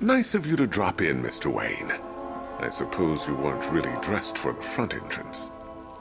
Nice of you to drop in, Mr. Wayne. I suppose you weren't really dressed for the front entrance.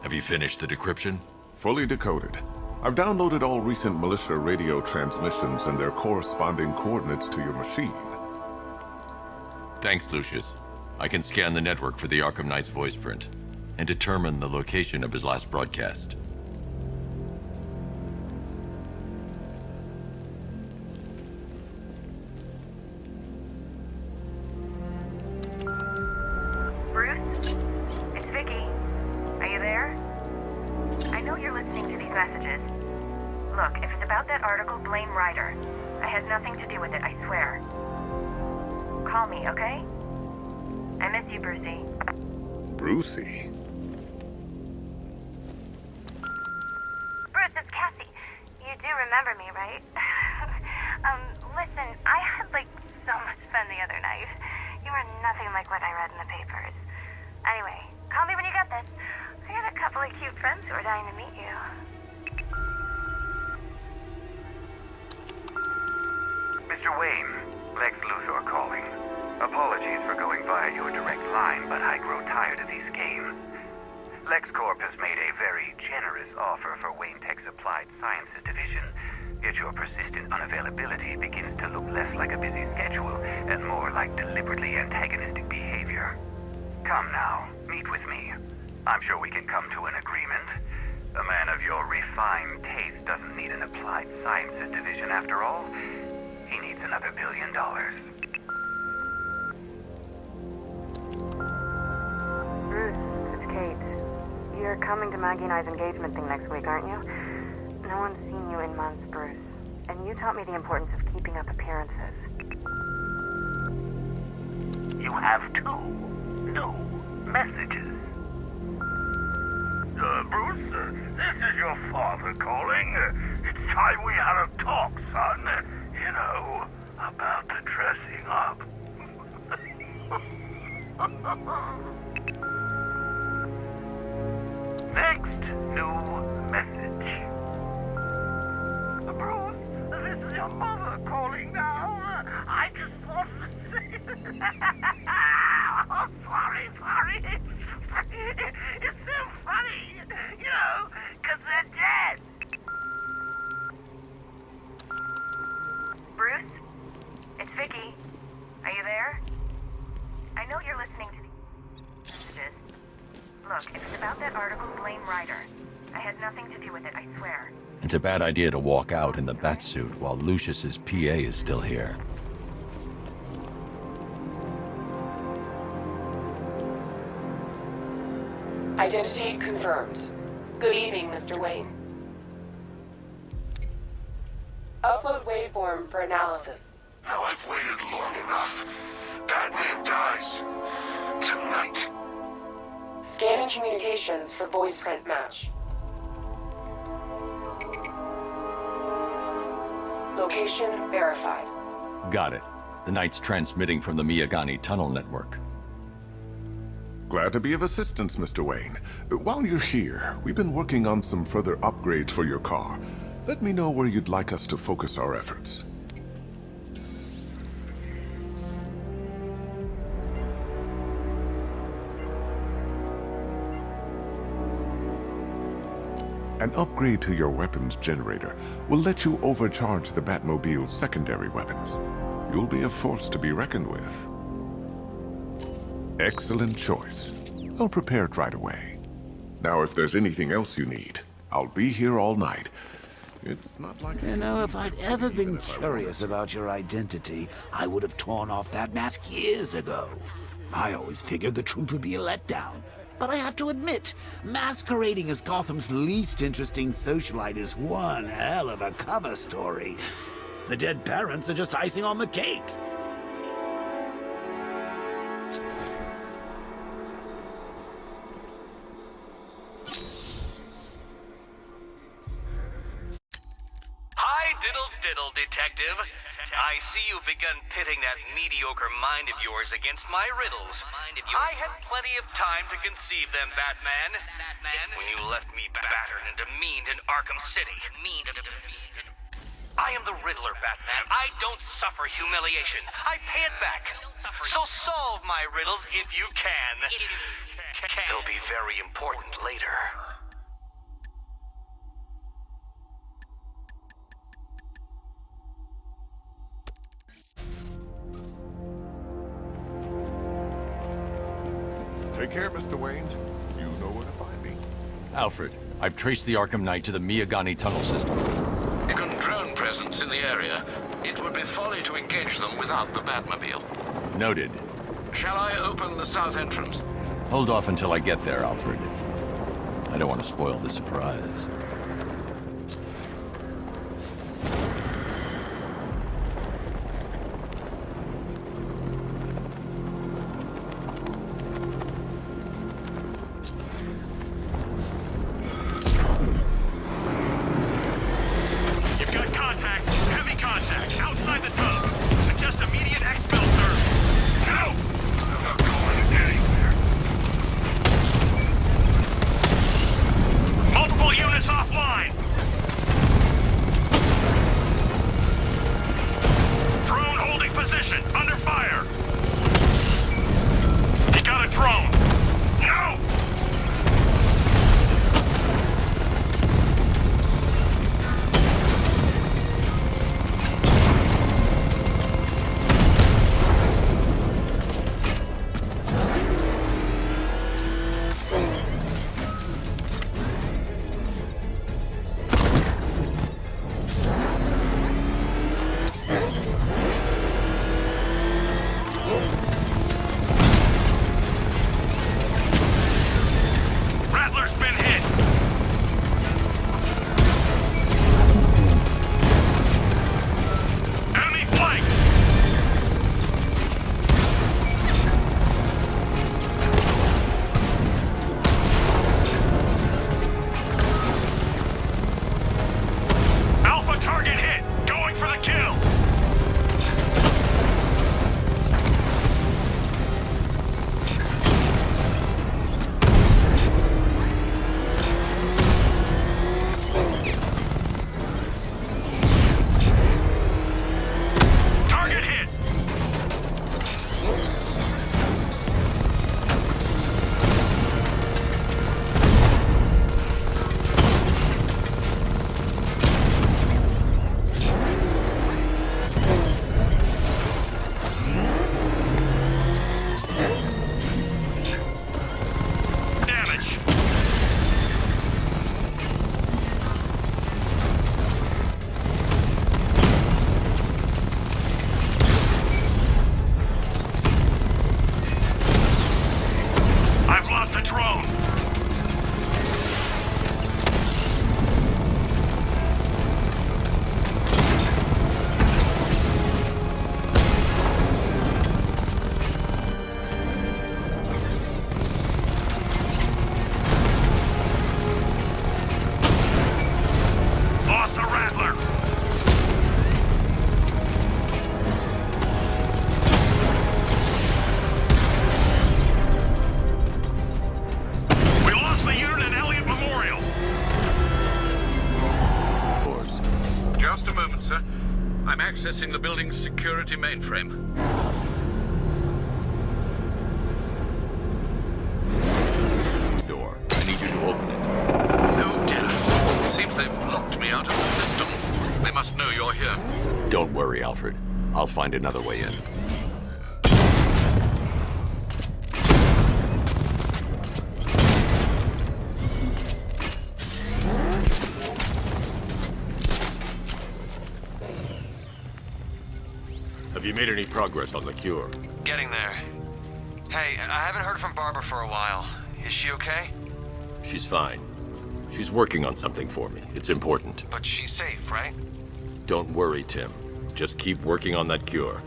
Have you finished the decryption? Fully decoded. I've downloaded all recent militia radio transmissions and their corresponding coordinates to your machine. Thanks, Lucius. I can scan the network for the Arkham Knight's voice print and determine the location of his last broadcast. Bruce? It's Vicky. Are you there? I know you're listening to these messages. Look, if it's about that article, blame Ryder. I had nothing to do with it, I swear. Call me, okay? I miss you, Brucey. Brucey? Bruce, it's Cassie. You do remember me, right? Listen, I had, so much fun the other night. You were nothing like what I read in the papers. Anyway, call me when you get this. I got a couple of cute friends who are dying to meet you. Mr. Wayne, Lex Luthor calling. Apologies for going via your direct line, but I grow tired of these games. LexCorp has made a very generous offer for Wayne Tech's Applied Sciences division, yet your persistent unavailability begins to look less like a busy schedule and more like deliberately antagonistic behavior. Come now, meet with me. I'm sure we can come to an agreement. A man of your refined taste doesn't need an Applied Sciences division after all. He needs another $1 billion. Bruce, it's Kate. You're coming to Maggie and I's engagement thing next week, aren't you? No one's seen you in months, Bruce. And you taught me the importance of keeping up appearances. You have 2 new messages. Bruce, this is your father calling. It's time we had a talk, son. You know, about the dressing up. Next new message. Bruce, this is your mother calling now. I just want to say... Oh, sorry. It's so funny, you know, because they're dead. Bruce? It's Vicky. Are you there? I know you're listening to these messages. Look, if it's about that article, blame Ryder. I had nothing to do with it, I swear. It's a bad idea to walk out in the Batsuit while Lucius's PA is still here. Identity confirmed. Good evening, Mr. Wayne. Upload waveform for analysis. Now I've waited long enough. Batman dies. Tonight. Scanning communications for voice print match. Location verified. Got it. The Knight's transmitting from the Miyagani tunnel network. Glad to be of assistance, Mr. Wayne. While you're here, we've been working on some further upgrades for your car. Let me know where you'd like us to focus our efforts. An upgrade to your weapons generator will let you overcharge the Batmobile's secondary weapons. You'll be a force to be reckoned with. Excellent choice. I'll prepare it right away. Now, if there's anything else you need, I'll be here all night. It's not like... You know, if I'd ever been curious about your identity, I would have torn off that mask years ago. I always figured the truth would be a letdown. But I have to admit, masquerading as Gotham's least interesting socialite is one hell of a cover story. The dead parents are just icing on the cake. Diddle, detective. I see you've begun pitting that mediocre mind of yours against my riddles. I had plenty of time to conceive them, Batman. When you left me battered and demeaned in Arkham City. I am the Riddler, Batman. I don't suffer humiliation. I pay it back. So solve my riddles if you can. They'll be very important later. Take care, Mr. Wayne. You know where to find me. Alfred, I've traced the Arkham Knight to the Miyagani tunnel system. Given drone presence in the area, it would be folly to engage them without the Batmobile. Noted. Shall I open the south entrance? Hold off until I get there, Alfred. I don't want to spoil the surprise. You've got contact. Heavy contact. Outside the tunnel. Suggest immediate exfil, sir. No! I'm not going anywhere. Multiple units offline. Drone holding position. Under fire. You got a drone. No! Rattler's been hit. Enemy flanked. Alpha target hit. Going for the kill. Target hit. Damage. I've lost the drone. Lost the Rattler. We lost the unit at Elliott Memorial. Just a moment, sir. I'm accessing the building's security mainframe. Door. I need you to open it. Oh dear. Seems they've locked me out of the system. They must know you're here. Don't worry, Alfred. I'll find another way in. Have you made any progress on the cure? Getting there. Hey, I haven't heard from Barbara for a while. Is she okay? She's fine. She's working on something for me. It's important. But she's safe, right? Don't worry, Tim. Just keep working on that cure.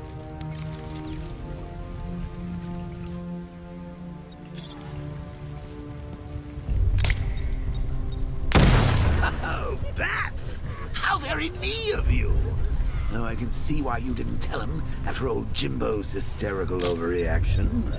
Oh, bats! How very me of you! Though I can see why you didn't tell him after old Jimbo's hysterical overreaction.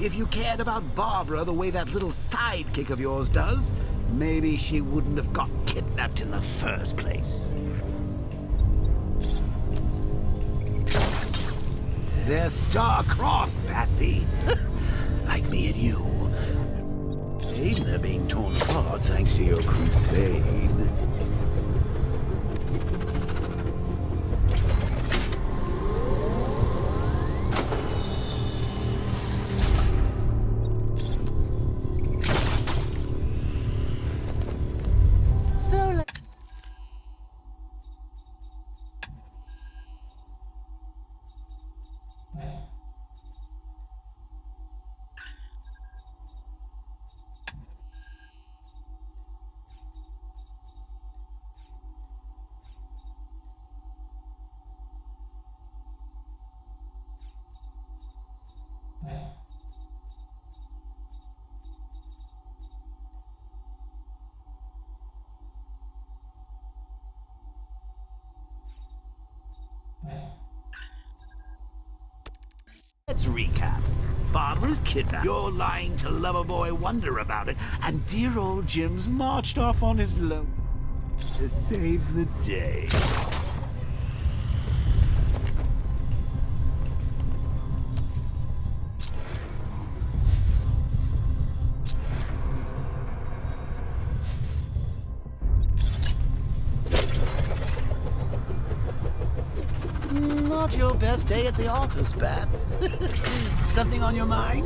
If you cared about Barbara the way that little sidekick of yours does, maybe she wouldn't have got kidnapped in the first place. They're star-crossed, Patsy. Like me and you. Maybe they're being torn apart thanks to your crusade. Let's recap. Barbara's kidnapped. You're lying to Loverboy Wonder about it, and dear old Jim's marched off on his loan to save the day. Not your best day at the office, Bats. Something on your mind?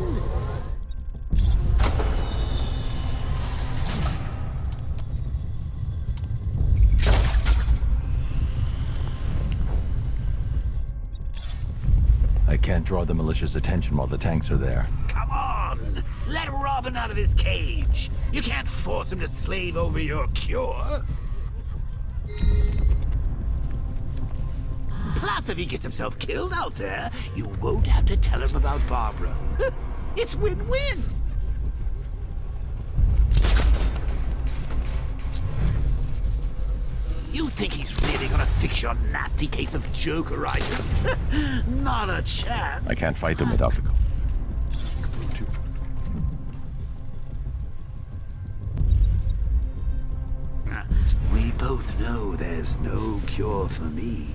I can't draw the militia's attention while the tanks are there. Come on! Let Robin out of his cage! You can't force him to slave over your cure! Plus, if he gets himself killed out there, you won't have to tell him about Barbara. It's win-win! You think he's really gonna fix your nasty case of Jokeritis? Not a chance. I can't fight them without the... We both know there's no cure for me.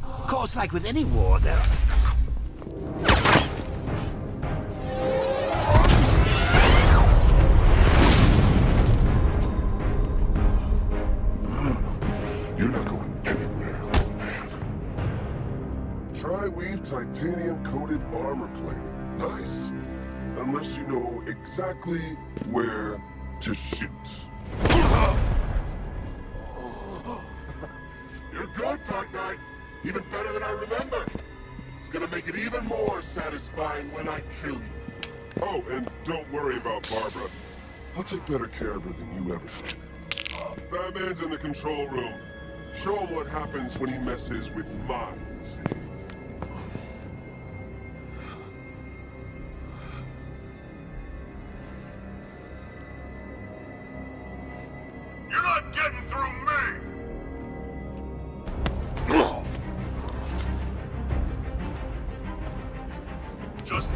Of course, like with any war, there are... You're not going anywhere, old man. Tri-weave titanium-coated armor plate. Nice. Unless you know exactly where to shoot. You're good, Dark Knight. Even better than I remember. It's gonna make it even more satisfying when I kill you. Oh, and don't worry about Barbara. I'll take better care of her than you ever did. Batman's in the control room. Show him what happens when he messes with minds. You're not getting through me! Just...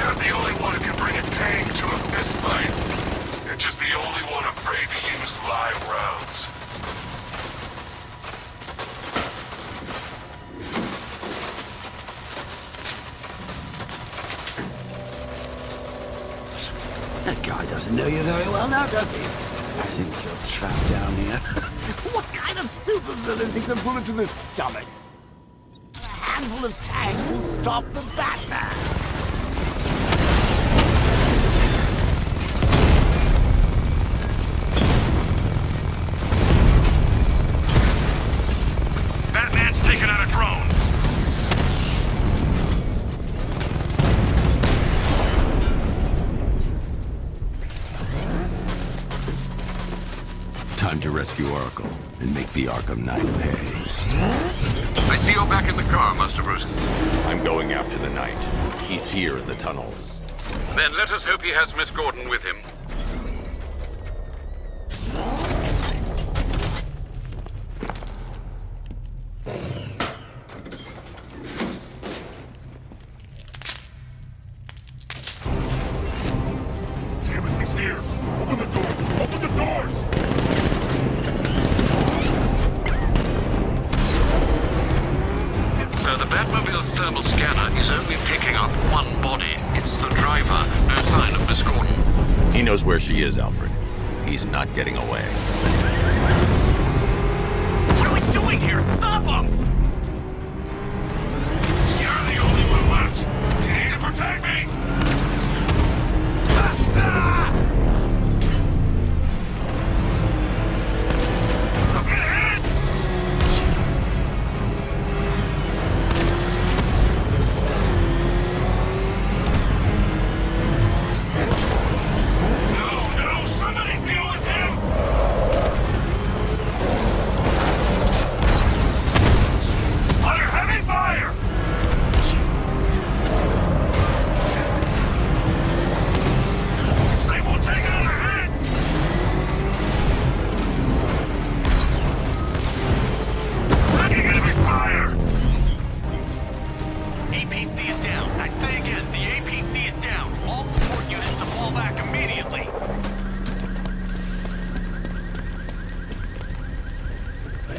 not the only one who can bring a tank to a fistfight. You're just the only one afraid to use live rounds. That guy doesn't know you very well now, does he? I think you're trapped down here. What kind of supervillain thinks a bullet to the stomach? A handful of tanks will stop the Batman. Batman's taken out a drone. Time to rescue Oracle and make the Arkham Knight pay. I see you're back in the car, Master Bruce. I'm going after the Knight. He's here in the tunnels. Then let us hope he has Miss Gordon with him. Damn it, he's here! Open the door! Open the doors! So the Batmobile's thermal scanner is only picking up one body. It's the driver. No sign of Miss Gordon. He knows where she is, Alfred. He's not getting away. What are we doing here? Stop him! You're the only one left. You need to protect me. I'm gonna hit! No, somebody deal with him! Under heavy fire! They won't take another hit! Taking enemy fire! APC is down. I say again, the APC is down. All support units to fall back immediately.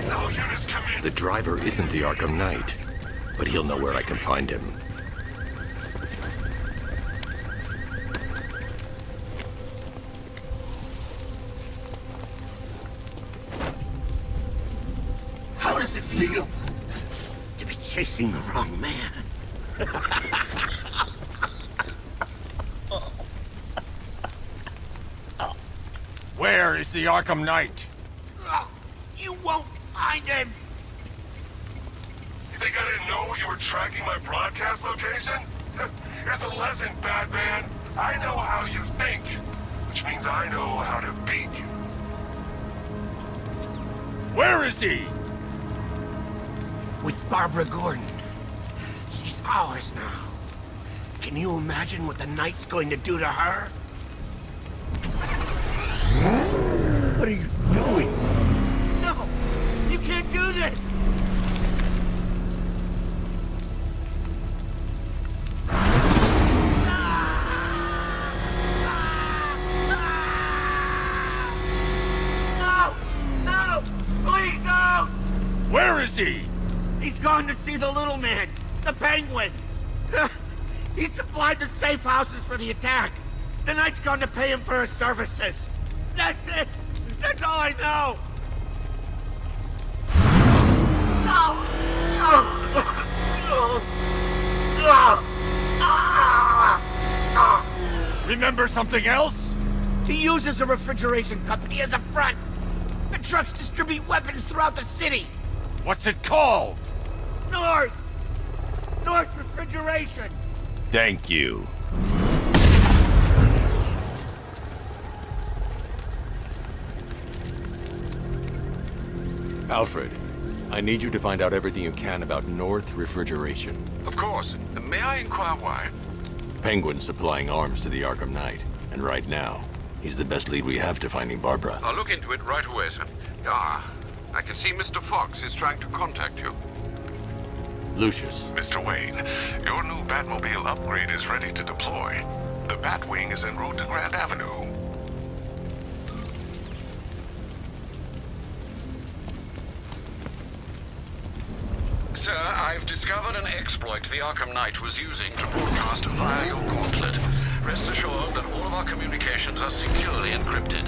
No units come in. The driver isn't the Arkham Knight, but he'll know where I can find him. How does it feel to be chasing the wrong man? Where is the Arkham Knight? You won't find him! You think I didn't know you were tracking my broadcast location? Here's a lesson, Batman. I know how you think, which means I know how to beat you. Where is he? With Barbara Gordon. She's ours now. Can you imagine what the Knight's going to do to her? What are you doing? No! You can't do this! No! No! Please, no! Where is he? He's gone to see the little man, the Penguin. He supplied the safe houses for the attack. The Knight's gone to pay him for his services. That's it. That's all I know. Remember something else? He uses a refrigeration company as a front. The trucks distribute weapons throughout the city. What's it called? North Refrigeration. Thank you. Alfred, I need you to find out everything you can about North Refrigeration. Of course. May I inquire why? Penguin's supplying arms to the Arkham Knight, and right now, he's the best lead we have to finding Barbara. I'll look into it right away, sir. Ah, I can see Mr. Fox is trying to contact you. Lucius. Mr. Wayne, your new Batmobile upgrade is ready to deploy. The Batwing is en route to Grand Avenue. Sir, I've discovered an exploit the Arkham Knight was using to broadcast via your gauntlet. Rest assured that all of our communications are securely encrypted.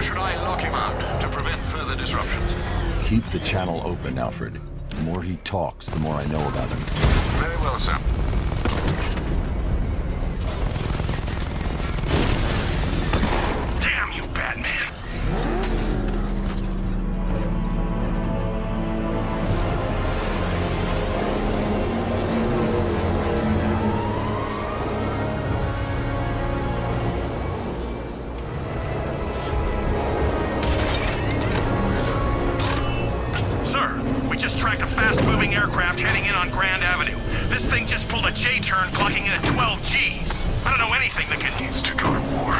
Should I lock him out to prevent further disruptions? Keep the channel open, Alfred. The more he talks, the more I know about him. Very well, sir. Damn you, Batman! Aircraft heading in on Grand Avenue. This thing just pulled a J-turn, clocking in at 12 Gs. I don't know anything that can... Needs to go to war.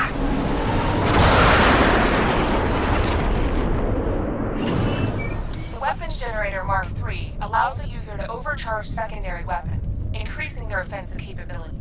The weapons generator Mark III allows the user to overcharge secondary weapons, increasing their offensive capability.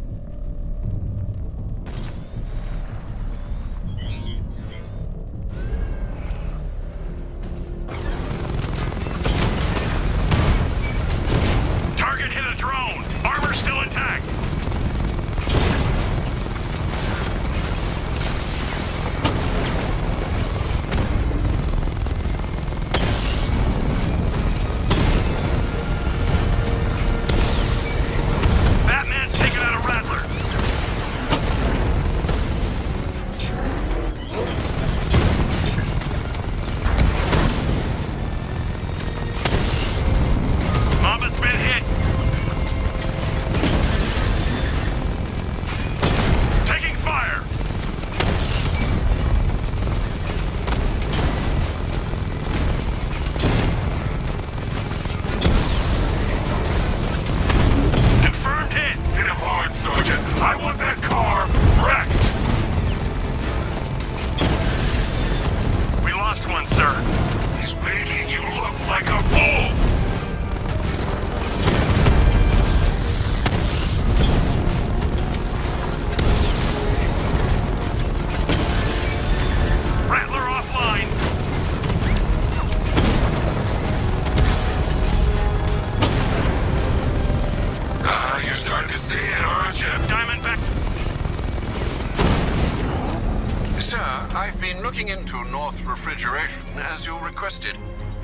Looking into North Refrigeration as you requested.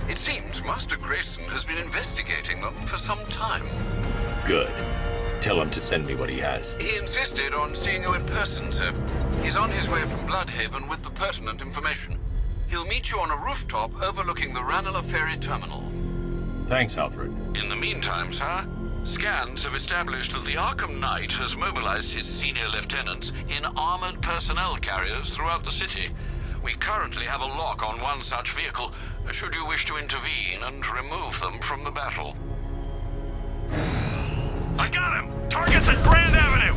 It seems Master Grayson has been investigating them for some time. Good. Tell him to send me what he has. He insisted on seeing you in person, sir. He's on his way from Bloodhaven with the pertinent information. He'll meet you on a rooftop overlooking the Ranelagh Ferry Terminal. Thanks, Alfred. In the meantime, sir, scans have established that the Arkham Knight has mobilized his senior lieutenants in armored personnel carriers throughout the city. We currently have a lock on one such vehicle, should you wish to intervene and remove them from the battle. I got him! Target's at Grand Avenue!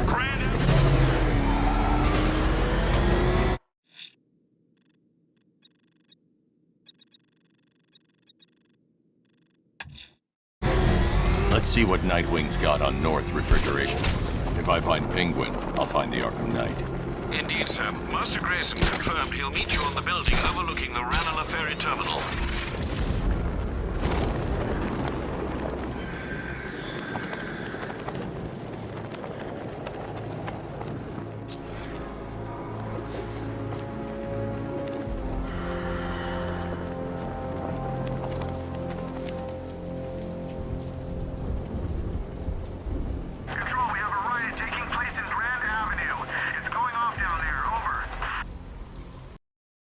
Grand Let's see what Nightwing's got on North Refrigeration. If I find Penguin, I'll find the Arkham Knight. Indeed, sir. Master Grayson confirmed he'll meet you on the building overlooking the Ranelagh Ferry Terminal.